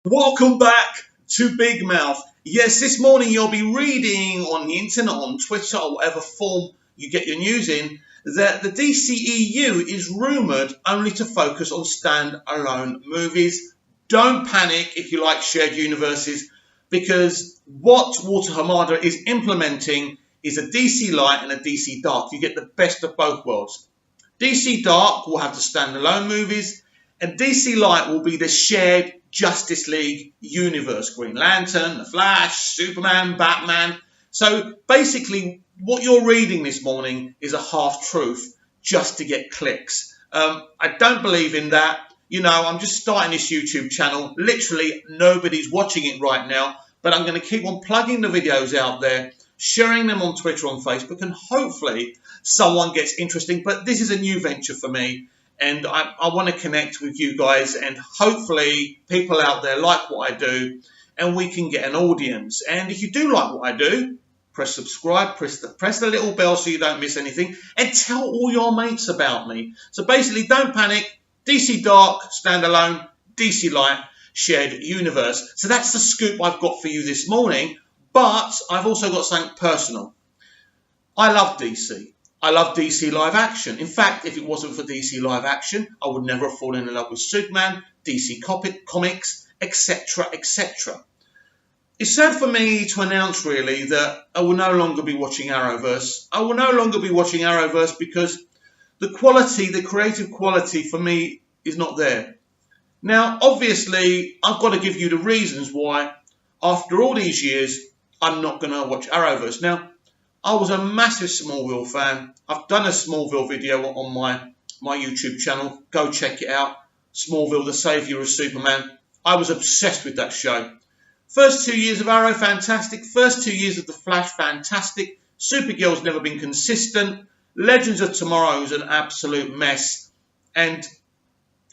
Welcome back to Big Mouth. Yes, this morning you'll be reading on the internet, on Twitter, or whatever form you get your news in, that the dceu is rumoured only to focus on stand-alone movies. Don't panic if you like shared universes, because what Walter Hamada is implementing is a DC Light and a DC Dark. You get the best of both worlds. DC Dark will have the stand-alone movies, and DC Light will be the shared Justice League universe. Green Lantern, The Flash, Superman, Batman. So basically, what you're reading this morning is a half-truth just to get clicks. I don't believe in that. You know, I'm just starting this YouTube channel. Literally, nobody's watching it right now, but I'm going to keep on plugging the videos out there, sharing them on Twitter, on Facebook, and hopefully someone gets interesting. But this is a new venture for me, and I want to connect with you guys, and hopefully people out there like what I do, and we can get an audience. And if you do like what I do, press subscribe, press the little bell so you don't miss anything, and tell all your mates about me. So basically, don't panic. DC Dark, standalone, DC Light, shared universe. So that's the scoop I've got for you this morning. But I've also got something personal. I love DC. I love DC live action. In fact, if it wasn't for DC live action, I would never have fallen in love with Superman, DC comics, etc., etc. It's sad for me to announce, really, that I will no longer be watching Arrowverse. I will no longer be watching Arrowverse because the quality, the creative quality for me is not there. Now, obviously, I've got to give you the reasons why, after all these years, I'm not going to watch Arrowverse. Now, I was a massive Smallville fan. I've done a Smallville video on my YouTube channel. Go check it out. Smallville, the Saviour of Superman. I was obsessed with that show. First 2 years of Arrow, fantastic. First 2 years of The Flash, fantastic. Supergirl's never been consistent. Legends of Tomorrow is an absolute mess. And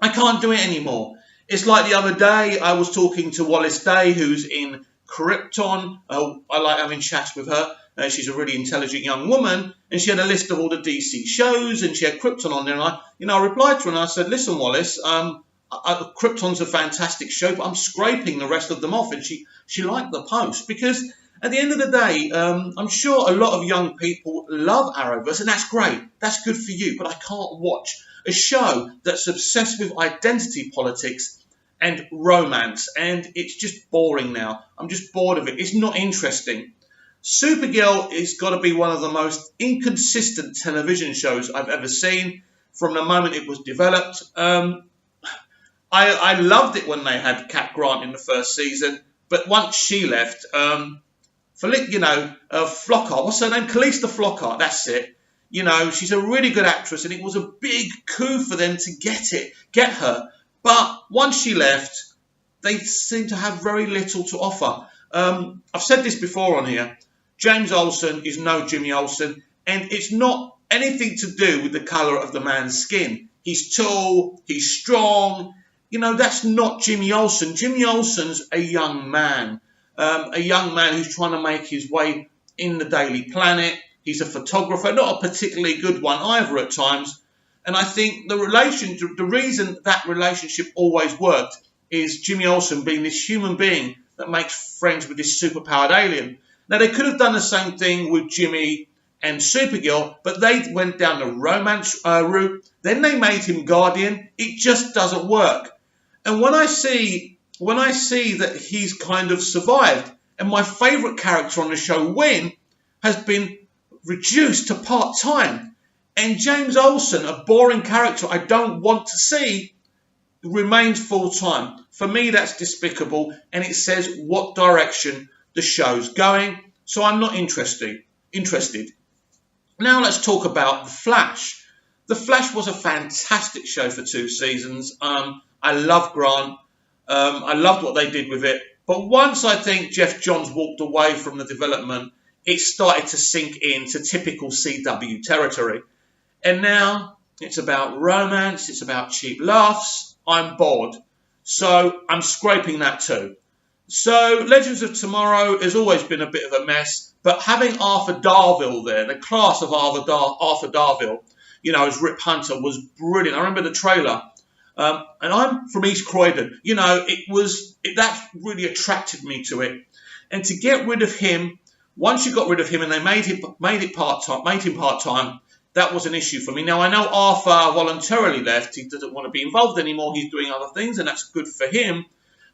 I can't do it anymore. It's like the other day, I was talking to Wallace Day, who's in Krypton. I like having chats with her. She's a really intelligent young woman, and she had a list of all the DC shows, and she had Krypton on there. And I replied to her, and I said, "Listen, Wallace, Krypton's a fantastic show, but I'm scraping the rest of them off." And she liked the post, because at the end of the day, I'm sure a lot of young people love Arrowverse, and that's great. That's good for you, but I can't watch a show that's obsessed with identity politics and romance, and it's just boring now. I'm just bored of it. It's not interesting. Supergirl has got to be one of the most inconsistent television shows I've ever seen from the moment it was developed. I loved it when they had Cat Grant in the first season, but once she left, Flockhart, what's her name? Calista Flockhart, that's it. You know, she's a really good actress, and it was a big coup for them to get her. But once she left, they seem to have very little to offer. I've said this before on here. James Olsen is no Jimmy Olsen, and it's not anything to do with the colour of the man's skin. He's tall, he's strong. You know, that's not Jimmy Olsen. Jimmy Olsen's a young man who's trying to make his way in the Daily Planet. He's a photographer, not a particularly good one either at times. And I think the reason that relationship always worked is Jimmy Olsen being this human being that makes friends with this superpowered alien. Now, they could have done the same thing with Jimmy and Supergirl, but they went down the romance route. Then they made him Guardian. It just doesn't work. And when I see that he's kind of survived, and my favourite character on the show, Wynn, has been reduced to part-time, and James Olsen, a boring character I don't want to see, remains full-time. For me, that's despicable, and it says what direction the show's going, so I'm not interested. Now let's talk about The Flash. The Flash was a fantastic show for 2 seasons. I love Grant. I loved what they did with it. But once I think Jeff Johns walked away from the development, it started to sink into typical CW territory. And now it's about romance, it's about cheap laughs. I'm bored. So I'm scraping that too. So Legends of Tomorrow has always been a bit of a mess, but having Arthur Darvill there, the class of Arthur Darvill, you know, as Rip Hunter, was brilliant. I remember the trailer. And I'm from East Croydon. You know, that really attracted me to it. And to get rid of him, once you got rid of him and they made him part time, that was an issue for me. Now I know Arthur voluntarily left. He doesn't want to be involved anymore. He's doing other things, and that's good for him.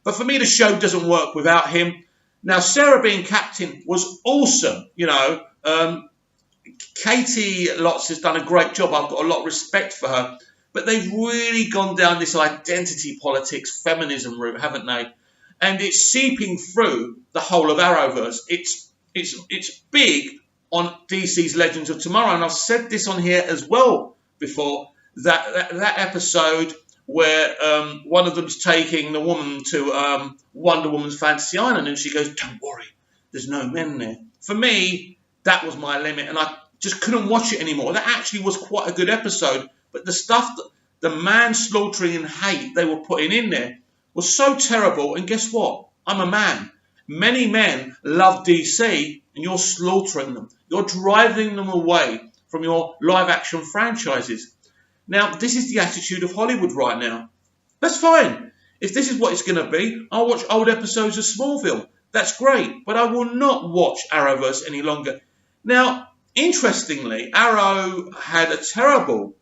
But for me, the show doesn't work without him. Now Sarah being captain was awesome. You know, Katie Lotz has done a great job. I've got a lot of respect for her. But they've really gone down this identity politics, feminism route, haven't they? And it's seeping through the whole of Arrowverse. It's big on DC's Legends of Tomorrow, and I've said this on here as well before. That episode where one of them's taking the woman to Wonder Woman's Fantasy Island, and she goes, "Don't worry, there's no men there." For me, that was my limit, and I just couldn't watch it anymore. That actually was quite a good episode. But the stuff, the manslaughtering and hate they were putting in there was so terrible. And guess what? I'm a man. Many men love DC, and you're slaughtering them. You're driving them away from your live-action franchises. Now, this is the attitude of Hollywood right now. That's fine. If this is what it's going to be, I'll watch old episodes of Smallville. That's great. But I will not watch Arrowverse any longer. Now, interestingly, Arrow had a terrible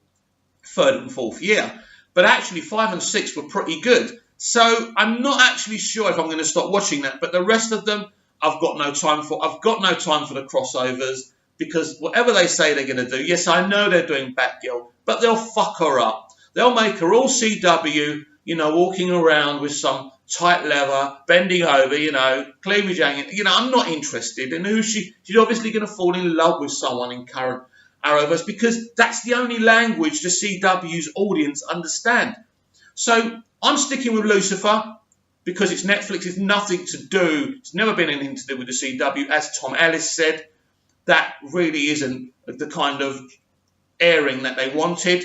third and fourth year, but actually 5 and 6 were pretty good. So I'm not actually sure if I'm going to stop watching that, but the rest of them I've got no time for. I've got no time for the crossovers, because whatever they say they're going to do, yes, I know they're doing Batgirl, but they'll fuck her up. They'll make her all CW, you know, walking around with some tight leather, bending over, you know, cleavage hanging. You know, I'm not interested in who she's obviously going to fall in love with someone in current Arrowverse, because that's the only language the CW's audience understand. So I'm sticking with Lucifer because it's Netflix. It's nothing to do. It's never been anything to do with the CW. As Tom Ellis said, that really isn't the kind of airing that they wanted.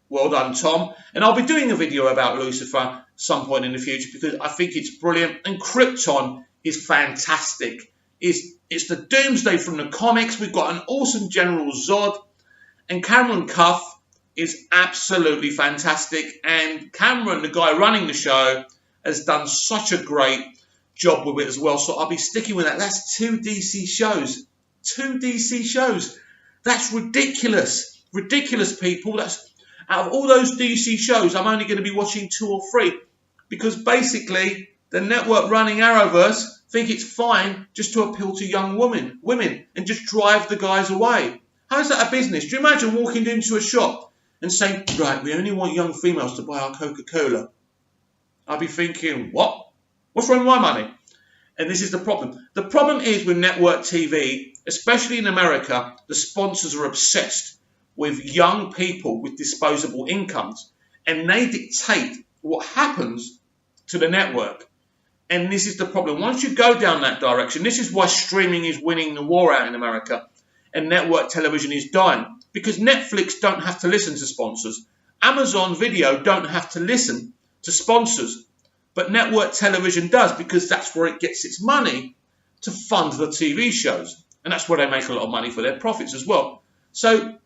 Well done, Tom. And I'll be doing a video about Lucifer some point in the future because I think it's brilliant. And Krypton is fantastic. It's the Doomsday from the comics. We've got an awesome General Zod. And Cameron Cuff is absolutely fantastic. And Cameron, the guy running the show, has done such a great job with it as well. So I'll be sticking with that. That's 2 DC shows. 2 DC shows. That's ridiculous. Ridiculous, people. That's out of all those DC shows, I'm only going to be watching 2 or 3. Because basically, the network running Arrowverse think it's fine just to appeal to young women and just drive the guys away. How's that a business? Do you imagine walking into a shop and saying, right, we only want young females to buy our Coca-Cola? I'll be thinking, what? What's wrong with my money? And this is the problem. The problem is with network TV, especially in America, the sponsors are obsessed with young people with disposable incomes. And they dictate what happens to the network. And this is the problem. Once you go down that direction, this is why streaming is winning the war out in America and network television is dying. Because Netflix don't have to listen to sponsors. Amazon Video don't have to listen to sponsors. But network television does, because that's where it gets its money to fund the TV shows. And that's where they make a lot of money for their profits as well. So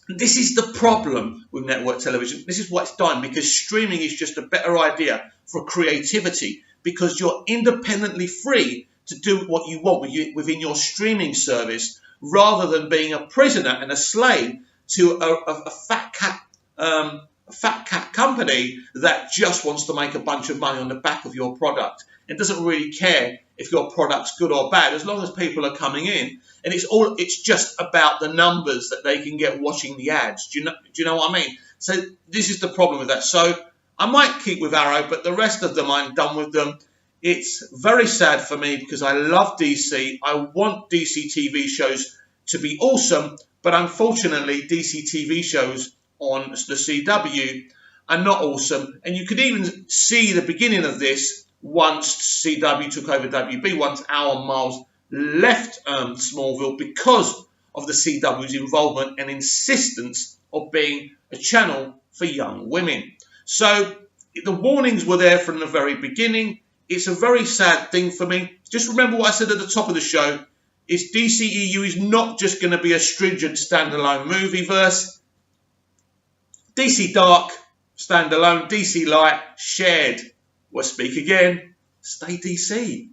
this is the problem with network television. This is why it's dying, because streaming is just a better idea for creativity, because you're independently free to do what you want within your streaming service, rather than being a prisoner and a slave to a fat cat company that just wants to make a bunch of money on the back of your product. It doesn't really care if your product's good or bad, as long as people are coming in. And it's just about the numbers that they can get watching the ads. Do you know what I mean? So this is the problem with that. So I might keep with Arrow, but the rest of them, I'm done with them. It's very sad for me because I love DC. I want DC TV shows to be awesome, but unfortunately, DC TV shows on the CW are not awesome. And you could even see the beginning of this once CW took over WB, once Alan Miles left Smallville, because of the CW's involvement and insistence of being a channel for young women. So the warnings were there from the very beginning. It's a very sad thing for me. Just remember what I said at the top of the show, is DCEU is not just going to be a stringent standalone movie verse. DC Dark Standalone, DC Light, shared. We'll speak again. Stay DC.